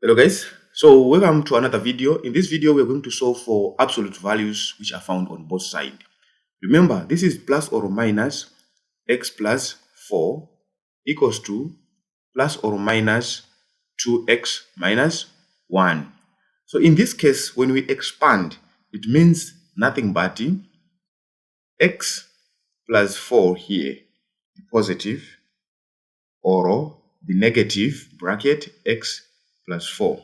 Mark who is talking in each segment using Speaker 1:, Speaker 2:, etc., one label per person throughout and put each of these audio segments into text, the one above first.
Speaker 1: Hello guys, so welcome to another video. In this video, we're going to solve for absolute values which are found on both sides. Remember, this is plus or minus x plus 4 equals to plus or minus 2x minus 1. So in this case, when we expand, it means nothing but x plus 4 here, the positive, or the negative bracket x plus 4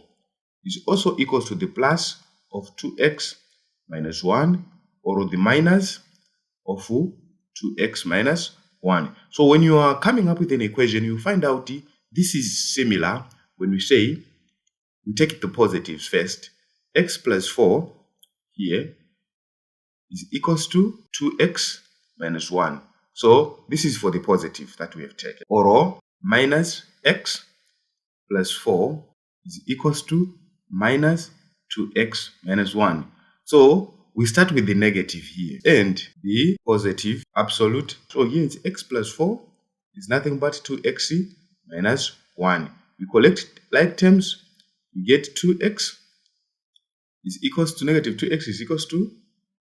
Speaker 1: is also equals to the plus of 2x minus 1 or the minus of 2x minus 1. So when you are coming up with an equation, you find out this is similar when we say we take the positives first. X plus 4 here is equals to 2x minus 1. So this is for the positive that we have taken. Or minus x plus 4 is equals to minus 2x minus 1. So we start with the negative here and the positive absolute. So here it's x plus 4 is nothing but 2x minus 1. We collect like terms, we get 2x is equals to negative 2x is equals to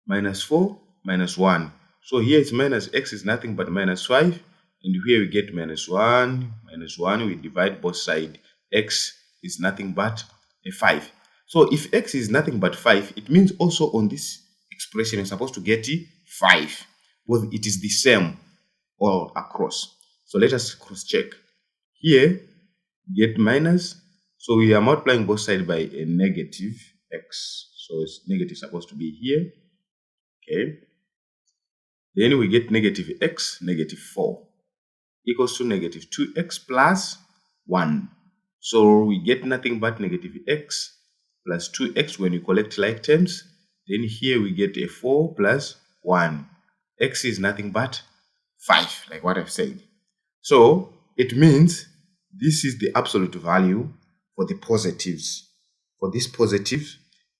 Speaker 1: minus 4 minus 1. So here it's minus x is nothing but minus 5. And here we get minus 1, minus 1. We divide both sides. X is nothing but a 5. So if x is nothing but 5, it means also on this expression we're supposed to get 5. Because it is the same all across. So let us cross check. Here, get minus. So we are multiplying both sides by a negative x. So it's negative supposed to be here. Okay. Then we get negative x, negative 4. Equals to negative 2x plus 1. So we get nothing but negative x plus 2x when you collect like terms. Then here we get a 4 plus 1. X is nothing but 5, like what I've said. So it means this is the absolute value for the positives. For this positive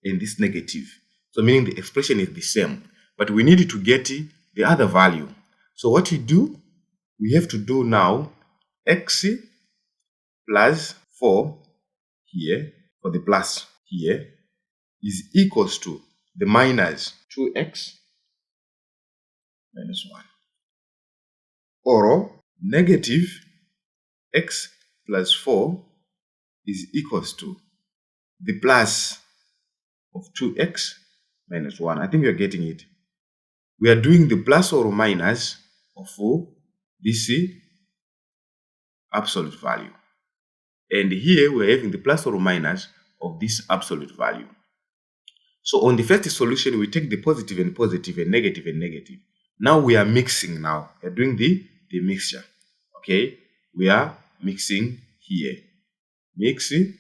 Speaker 1: and this negative. So meaning the expression is the same. But we need to get the other value. So what we do, we have to do now x plus 4 here, for the plus here, is equals to the minus 2x minus 1. Or negative x plus 4 is equals to the plus of 2x minus 1. I think you're getting it. We are doing the plus or minus of this absolute value. And here we're having the plus or minus of this absolute value. So on the first solution, we take the positive and positive and negative and negative. Now we are mixing now. We're doing the mixture. Okay? We are mixing here. Mixing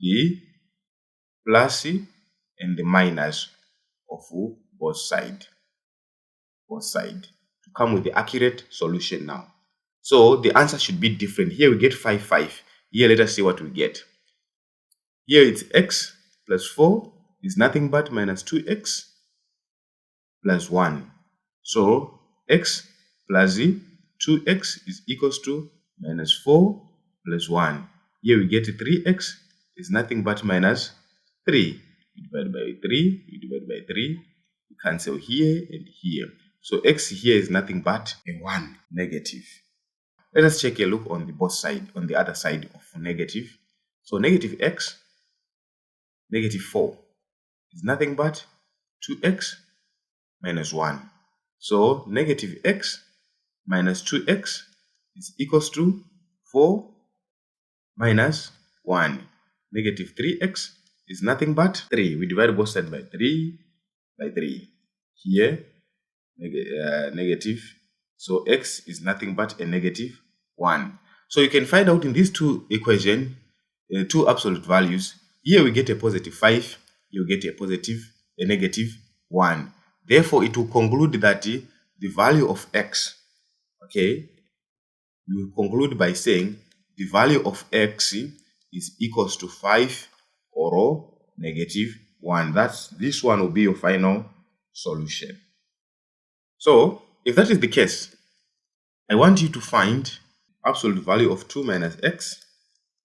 Speaker 1: the plus and the minus of both sides. Both sides. To come with the accurate solution now. So the answer should be different. Here we get 5, 5. Here let us see what we get. Here it's x plus 4 is nothing but minus 2x plus 1. So x plus 2x is equals to minus 4 plus 1. Here we get 3x is nothing but minus 3. We divide by 3, we divide by 3. We cancel here and here. So x here is nothing but a 1 negative. Let us take a look on the both side, on the other side of negative. So negative x, negative 4 is nothing but 2x minus 1. So negative x minus 2x is equals to 4 minus 1. Negative 3x is nothing but 3. We divide both sides by 3 by 3. Here, negative. So x is nothing but a negative 1. So you can find out in these two equations, two absolute values. Here we get a positive 5. You get a negative 1. Therefore, it will conclude that the value of x, okay, we will conclude by saying the value of x is equals to 5 or negative 1. This one will be your final solution. So, if that is the case, I want you to find absolute value of 2 minus x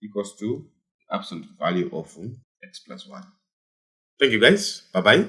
Speaker 1: equals to absolute value of x plus 1. Thank you guys. Bye-bye.